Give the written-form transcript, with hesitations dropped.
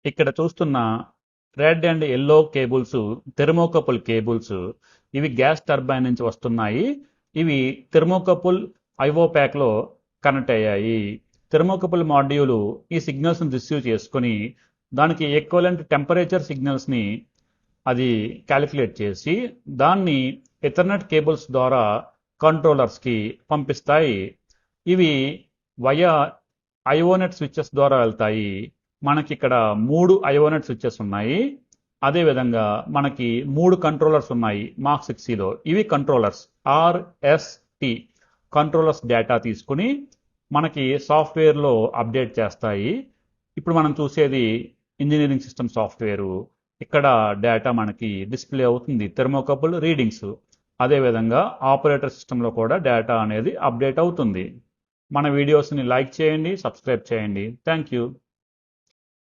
ఇక్కడ చూస్తున్న red and yellow cables thermocouple cables. ఇవి గ్యాస్ టర్బైన్ నుంచి వస్తున్నాయి. ఇవి థెర్మోకపుల్ ఐఓ ప్యాక్ లో కనెక్ట్ అయ్యాయి. థెర్మోకపుల్ మాడ్యూల్ ఈ సిగ్నల్స్ ని రిసీవ్ చేసుకుని దానికి ఈక్వలెంట్ టెంపరేచర్ సిగ్నల్స్ ని అది క్యాలిక్యులేట్ చేసి దాన్ని ఎథర్నెట్ కేబుల్స్ ద్వారా కంట్రోలర్స్ కి పంపిస్తాయి. ఇవి వయా ఐఓనెట్ స్విచెస్ ద్వారా వెళ్తాయి. మనకి ఇక్కడ 3 ఐఓనెట్ స్విచెస్ ఉన్నాయి. అదేవిధంగా మనకి 3 కంట్రోలర్స్ ఉన్నాయి మార్క్ 6లో. ఇవి కంట్రోలర్స్ RST కంట్రోలర్స్ డేటా తీసుకుని మనకి సాఫ్ట్వేర్లో అప్డేట్ చేస్తాయి. ఇప్పుడు మనం చూసేది ఇంజనీరింగ్ సిస్టమ్ సాఫ్ట్వేరు. ఇక్కడ డేటా మనకి డిస్ప్లే అవుతుంది, థెర్మోకపుల్ రీడింగ్స్. అదేవిధంగా ఆపరేటర్ సిస్టంలో కూడా డేటా అనేది అప్డేట్ అవుతుంది. మన వీడియోస్ని లైక్ చేయండి, సబ్స్క్రైబ్ చేయండి. Thank you.